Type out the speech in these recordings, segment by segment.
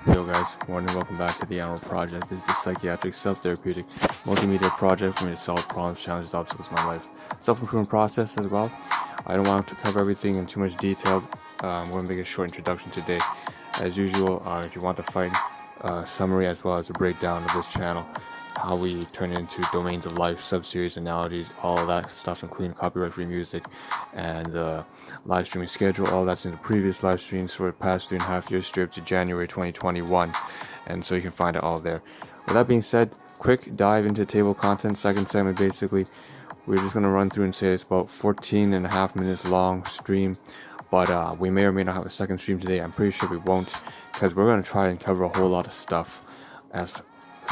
Yo guys, morning, welcome back to the Ahn Rho Project. This is the psychiatric, self-therapeutic, multimedia project for me to solve problems, challenges, obstacles in my life. Self-improvement process as well. I don't want to cover everything in too much detail. I'm going to make a short introduction today. As usual, if you want the fine summary as well as a breakdown of this channel, how we turn it into domains of life, sub-series, analogies, all of that stuff, including copyright-free music and the live streaming schedule. All that's in the previous live streams for the past 3.5 years, straight up to January 2021, and so you can find it all there. With that being said, quick dive into table content. Second segment, basically, we're just going to run through and say it's about 14.5 minutes long stream, but we may or may not have a second stream today. I'm pretty sure we won't, because we're going to try and cover a whole lot of stuff as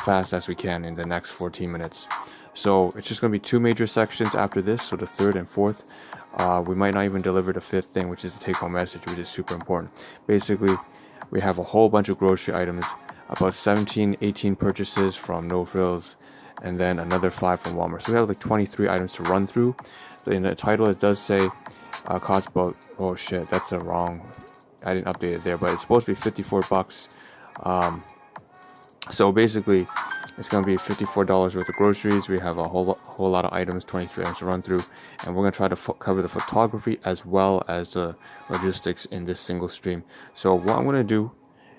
fast as we can in the next 14 minutes. So it's just going to be two major sections after this, so the third and fourth. We might not even deliver the fifth thing, which is the take-home message, which is super important. Basically, we have a whole bunch of grocery items, about 17-18 purchases from No Frills, and then another 5 from Walmart. So we have like 23 items to run through. In the title, it does say cost about, oh shit, that's a wrong, I didn't update it there, but it's supposed to be 54 bucks. So basically, it's going to be $54 worth of groceries. We have a whole lot of items, 23 items to run through, and we're going to try to cover the photography as well as the logistics in this single stream. So what I'm going to do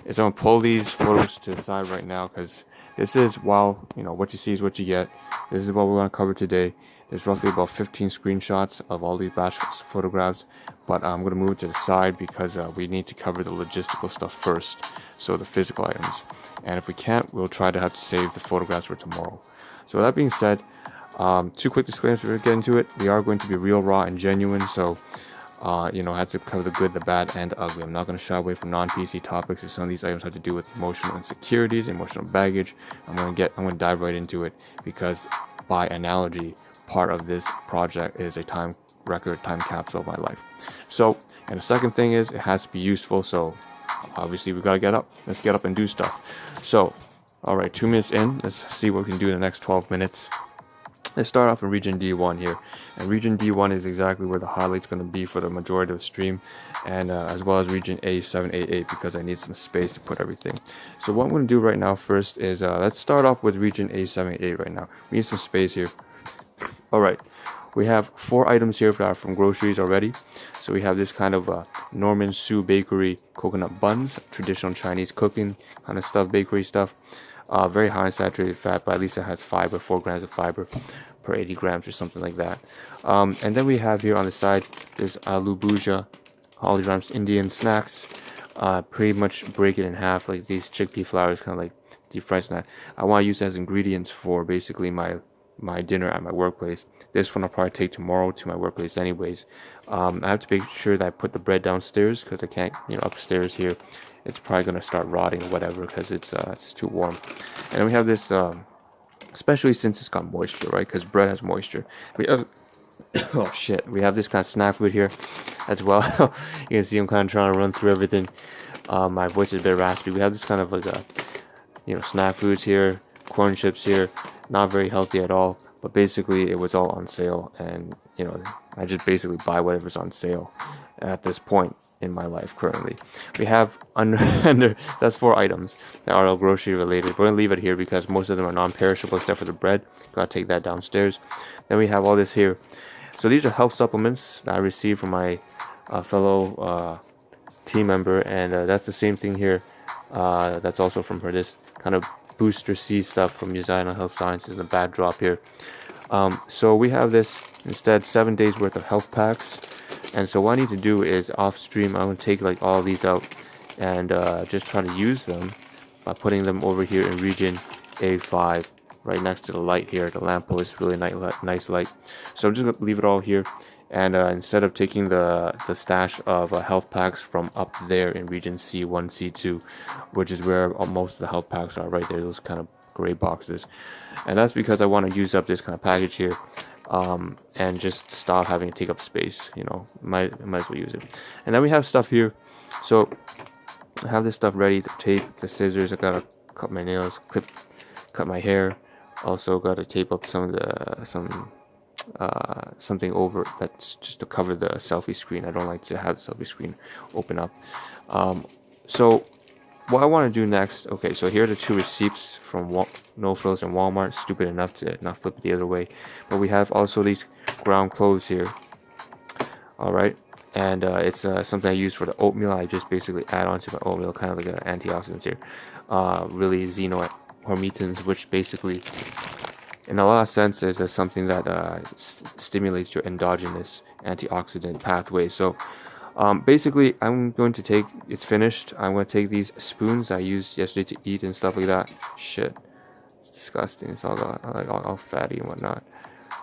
is I'm going to pull these photos to the side right now, because this is, well, you know, what you see is what you get. This is what we're going to cover today. There's roughly about 15 screenshots of all these batch photographs, but I'm going to move it to the side because we need to cover the logistical stuff first, so the physical items. And if we can't, we'll try to have to save the photographs for tomorrow. So with that being said, two quick disclaimers before we get into it. They are going to be real, raw, and genuine, so you know, I have to cover the good, the bad, and the ugly. I'm not going to shy away from non-PC topics, as some of these items have to do with emotional insecurities, emotional baggage. I'm going to dive right into it, because by analogy, part of this project is a time capsule of my life. So, and the second thing is, it has to be useful, so obviously we gotta get up. Let's get up and do stuff. So, alright, 2 minutes in, let's see what we can do in the next 12 minutes. Let's start off in region D1 here, and region D1 is exactly where the highlight's going to be for the majority of the stream, and as well as region A788, because I need some space to put everything. So what I'm going to do right now first is, let's start off with region A788 right now. We need some space here. Alright, we have 4 items here that are from groceries already. So we have this kind of Norman Sue Bakery coconut buns, traditional Chinese cooking kind of stuff, bakery stuff. Very high in saturated fat, but at least it has fiber, 4 grams of fiber per 80 grams or something like that. And then we have here on the side this aloo bhuja, Hollygrams Indian snacks. Pretty much break it in half, like these chickpea flours, kind of like deep fried snack. I want to use as ingredients for basically my dinner at my workplace. This one I'll probably take tomorrow to my workplace anyways. I have to make sure that I put the bread downstairs, because I can't, you know, upstairs here it's probably going to start rotting or whatever, because it's too warm. And then we have this, especially since it's got moisture, right, because bread has moisture. We have oh shit, we have this kind of snack food here as well. You can see I'm kind of trying to run through everything. My voice is a bit raspy. We have this kind of like you know, snack foods here, corn chips here, not very healthy at all, but basically it was all on sale, and you know, I just basically buy whatever's on sale at this point in my life currently. We have under that's 4 items that are all grocery related. We're gonna leave it here because most of them are non-perishable except for the bread. Gotta take that downstairs. Then we have all this here. So these are health supplements that I received from my fellow team member, and that's the same thing here. That's also from her. This kind of booster C stuff from Usina Health Sciences, a bad drop here. So we have this instead, 7 days worth of health packs. And so what I need to do is off stream, I'm going to take like all of these out and just try to use them by putting them over here in region A5, right next to the light here. The lamppost, really nice light. So I'm just going to leave it all here. And instead of taking the stash of health packs from up there in region C1, C2, which is where most of the health packs are, right there, those kind of gray boxes. And that's because I want to use up this kind of package here. And just stop having to take up space, you know, might as well use it. And then we have stuff here. So I have this stuff ready, the tape, the scissors, I gotta cut my nails, cut my hair. Also gotta tape up something over that's just to cover the selfie screen. I don't like to have the selfie screen open up. So what I want to do next, okay, so here are the 2 receipts from No Frills and Walmart. Stupid enough to not flip it the other way. But we have also these ground clothes here. Alright, and it's something I use for the oatmeal. I just basically add on to my oatmeal, kind of like an antioxidants here. Really xenohormetins, which basically, in a lot of senses, is something that stimulates your endogenous antioxidant pathway. So basically, I'm going to take, it's finished, I'm going to take these spoons I used yesterday to eat and stuff like that. Shit, it's disgusting. It's all fatty and whatnot.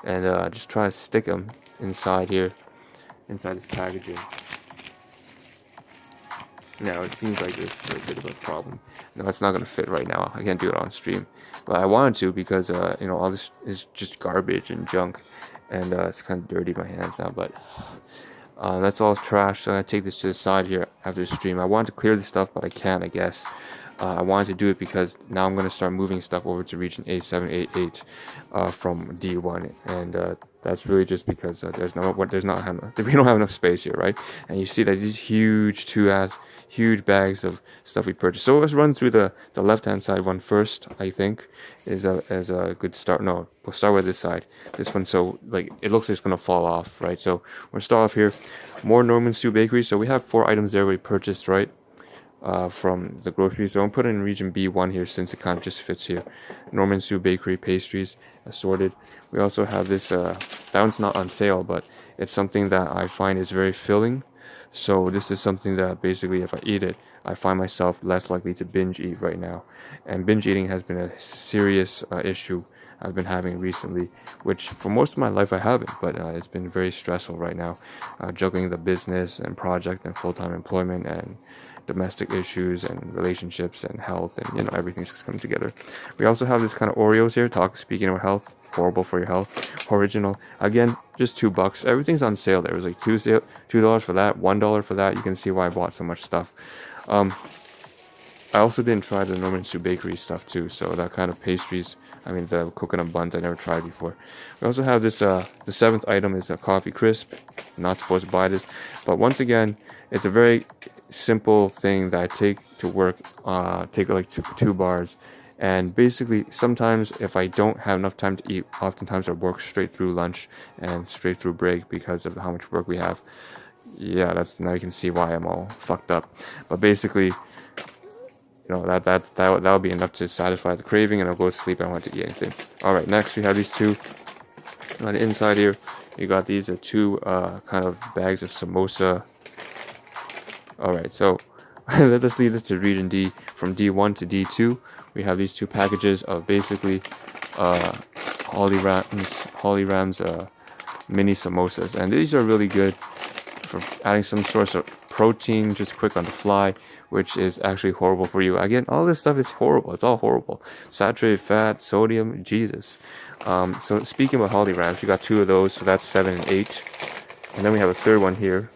And just try to stick them inside here, inside this packaging. Now, it seems like there's a bit of a problem. No, it's not going to fit right now. I can't do it on stream. But I wanted to because, all this is just garbage and junk. And it's kind of dirty in my hands now, but that's all trash. So I'm going to take this to the side here after the stream. I wanted to clear this stuff, but I can't, I guess. I wanted to do it because now I'm going to start moving stuff over to region A788 from D1. And that's really just because we don't have enough space here, right? And you see that these huge bags of stuff we purchased. So let's run through the left-hand side one first. I think is a good start. No, we'll start with this side. This one, so like it looks like it's gonna fall off, right? So we'll start off here. More Norman Stew Bakery. So we have 4 items there we purchased, right? From the grocery. So I'm putting in region B1 here since it kind of just fits here. Norman Stew Bakery pastries assorted. We also have this. That one's not on sale, but it's something that I find is very filling. So this is something that basically if I eat it, I find myself less likely to binge eat right now. And binge eating has been a serious issue I've been having recently, which for most of my life I haven't, but it's been very stressful right now, juggling the business and project and full-time employment and domestic issues and relationships and health, and everything's just coming together. We also have this kind of Oreos here. Speaking of health, horrible for your health. Original, again, just $2. Everything's on sale there. It was like $2 for that, $1 for that. You can see why I bought so much stuff. I also didn't try the Norman Stew Bakery stuff too, so that kind of pastries, the coconut buns I never tried before. We also have this, the 7th item is a coffee crisp. Not supposed to buy this, but once again, it's a very simple thing that I take to work, take like two bars. And basically, sometimes if I don't have enough time to eat, oftentimes I work straight through lunch and straight through break because of how much work we have. Yeah, now you can see why I'm all fucked up. But basically, that'll be enough to satisfy the craving, and I'll go to sleep. I don't want to eat anything. All right, next we have these 2. On the inside here, you got these 2 kind of bags of samosa. All right, so let us leave this to region D. From D1 to D2, we have these 2 packages of basically Holly Ram's mini samosas, and these are really good for adding some sort of protein just quick on the fly, which is actually horrible for you. Again, all this stuff is horrible. It's all horrible. Saturated fat, sodium, Jesus. So speaking about Holly Rams, we got 2 of those, so that's 7 and 8. And then we have a 3rd one here,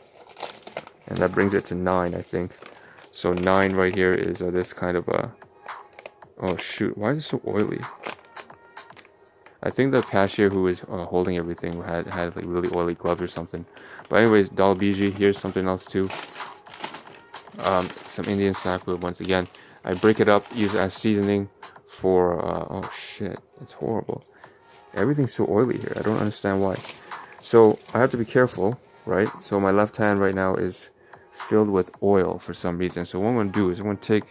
and that brings it to 9, I think. So 9 right here is this kind of oh shoot, why is it so oily? I think the cashier who is holding everything had like really oily gloves or something. But anyways, Dal Biji, here's something else too. Some Indian snack food once again. I break it up, use it as seasoning for oh shit, it's horrible. Everything's so oily here. I don't understand why. So I have to be careful, right? So my left hand right now is filled with oil for some reason. So what I'm going to do is I'm going to take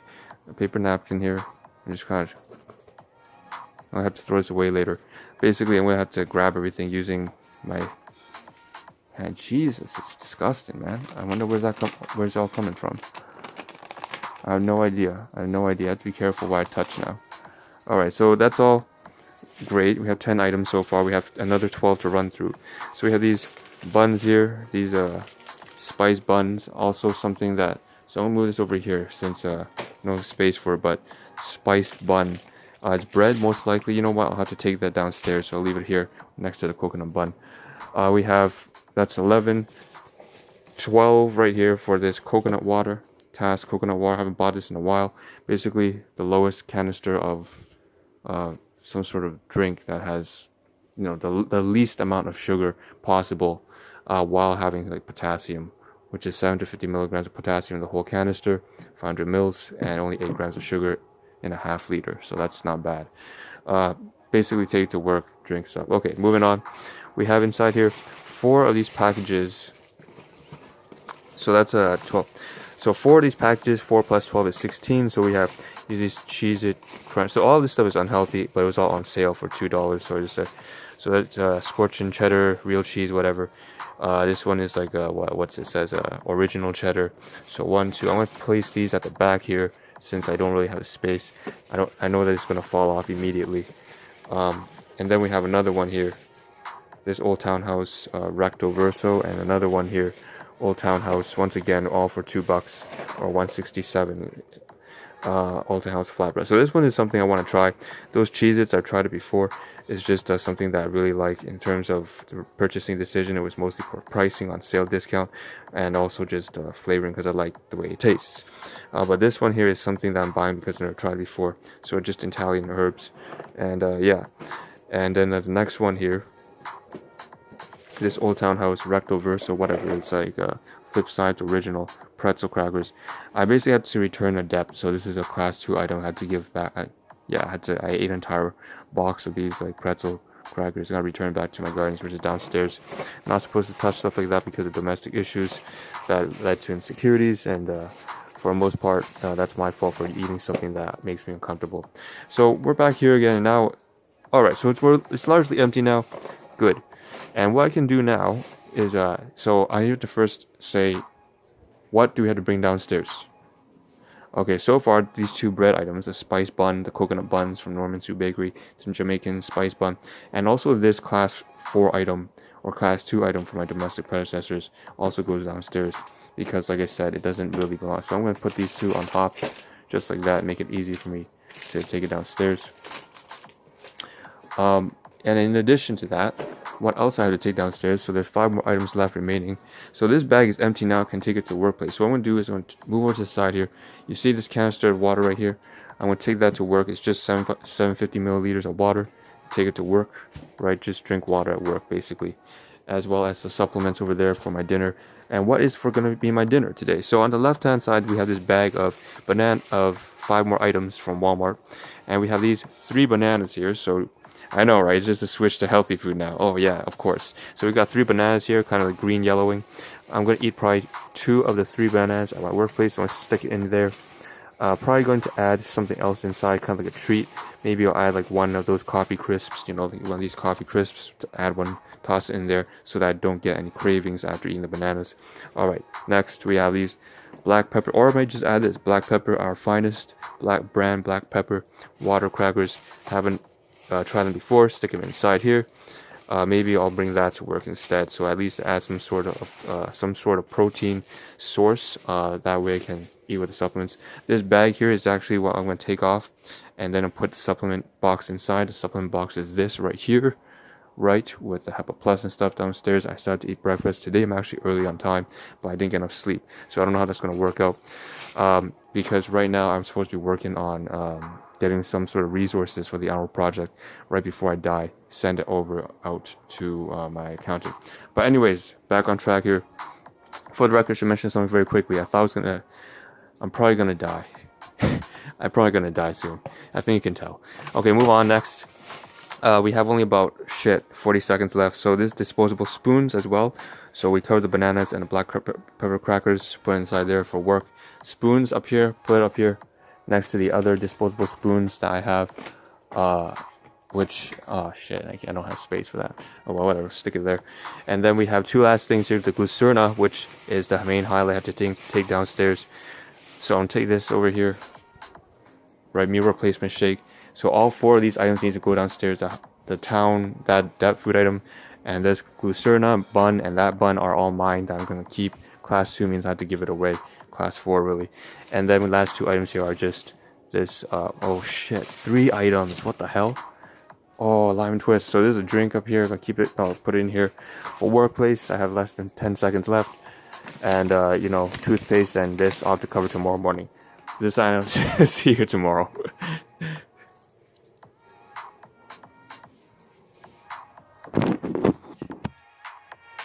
a paper napkin here and just kind of, I'll have to throw this away later. Basically, I'm going to have to grab everything using my hand. Jesus, it's disgusting, man. I wonder where's it all coming from. I have no idea. I have to be careful what I touch now. Alright, so that's all great. We have 10 items so far. We have another 12 to run through. So we have these buns here. These spice buns. Also something that, so I'm going to move this over here since no space for it, but spiced bun. It's bread, most likely. You know what? I'll have to take that downstairs, so I'll leave it here next to the coconut bun. We have, that's 11, 12 right here for this coconut water. Task coconut water. I haven't bought this in a while. Basically, the lowest canister of some sort of drink that has, the least amount of sugar possible, while having like potassium which is 750 milligrams of potassium in the whole canister, 500 mils, and only 8 grams of sugar in a half liter. So that's not bad. Basically take it to work, drink stuff. Okay, moving on. We have inside here 4 of these packages. So that's 12. So 4 of these packages, 4 plus 12 is 16. So we have these Cheez-It Crunch. So all this stuff is unhealthy, but it was all on sale for $2. So I just said, so that's scorching cheddar, real cheese, whatever. This one is like what's it says, original cheddar. So 1, 2. I'm gonna place these at the back here since I don't really have a space. I know that it's gonna fall off immediately. And then we have another one here. This Old Town House Recto Verso, and another one here, Old Town House. Once again, all for $2 or 167. Old Town House flatbread. So this one is something I want to try. Those Cheez-Its, I've tried it before. It's just something that I really like in terms of the purchasing decision. It was mostly for pricing, on sale, discount, and also just flavoring because I like the way it tastes. But this one here is something that I'm buying because I've never tried it before. So just Italian herbs, and yeah. And then the next one here, this Old Town House Recto Verso, whatever. It's like Flip Sides Original pretzel crackers. I basically had to return a debt, so this is a class 2 item. I had to give back. I ate an entire box of these like pretzel crackers. I got returned back to my gardens, which is downstairs. Not supposed to touch stuff like that because of domestic issues that led to insecurities, and for the most part, that's my fault for eating something that makes me uncomfortable. So we're back here again, and now, all right. So it's largely empty now. Good. And what I can do now is so I need to first say, what do we have to bring downstairs? Okay, so far these 2 bread items, the spice bun, the coconut buns from Norman Soup Bakery, some Jamaican spice bun, and also this class 4 item or class 2 item for my domestic predecessors also goes downstairs because, like I said, it doesn't really belong. So I'm going to put these 2 on top just like that, make it easy for me to take it downstairs. And in addition to that, what else I have to take downstairs? So there's 5 more items left remaining. So this bag is empty now. I can take it to workplace. So what I'm going to do is I'm going to move over to the side here. You see this canister of water right here? I'm going to take that to work. It's just 750 milliliters of water. Take it to work, right? Just drink water at work, basically. As well as the supplements over there for my dinner. And what is going to be my dinner today? So on the left-hand side, we have this bag of 5 more items from Walmart. And we have these 3 bananas here. So I know, right? It's just a switch to healthy food now. Oh yeah, of course. So we got 3 bananas here, kind of like green yellowing. I'm going to eat probably 2 of the 3 bananas at my workplace. So I'm going to stick it in there. Probably going to add something else inside, kind of like a treat. Maybe I'll add like one of those coffee crisps, you know, like one of these coffee crisps, to add one, toss it in there so that I don't get any cravings after eating the bananas. Alright, next we have these black pepper, or I might just add this black pepper, our finest black pepper water crackers. Haven't tried them before. Stick them inside here. Maybe I'll bring that to work instead, so at least add some sort of protein source. That way I can eat with the supplements. This bag here is actually what I'm going to take off, and then I'll put the supplement box inside. The supplement box is this right here, right, with the HEPA Plus and stuff downstairs. I started to eat breakfast today. I'm actually early on time, but I didn't get enough sleep, so I don't know how that's going to work out. Because right now I'm supposed to be working on getting some sort of resources for the Ahn Rho Project right before I die. Send it out to my accountant. But anyways, back on track here. For the record, I should mention something very quickly. I'm probably gonna die. I'm probably gonna die soon. I think you can tell. Okay, move on. Next, we have only about 40 seconds left. So this disposable spoons as well. So we covered the bananas and the black pepper crackers, put inside there for work. Spoons up here, put it up here next to the other disposable spoons that I have, which, oh shit, I don't have space for that. Oh well, whatever, stick it there. And then we have 2 last things here, the glucerna, which is the main highlight I have to take downstairs. So I'm gonna take this over here, right, meal replacement shake. So all 4 of these items need to go downstairs. That food item, and this glucerna bun and that bun are all mine that I'm gonna keep. Class 2 means I have to give it away. Class 4 really. And then the last 2 items here are just this oh shit, 3 items, what the hell. Oh, lime twist. So there's a drink up here. I'll put it in here. For workplace, I have less than 10 seconds left, and toothpaste, and this I'll have to cover tomorrow morning. This item is here tomorrow.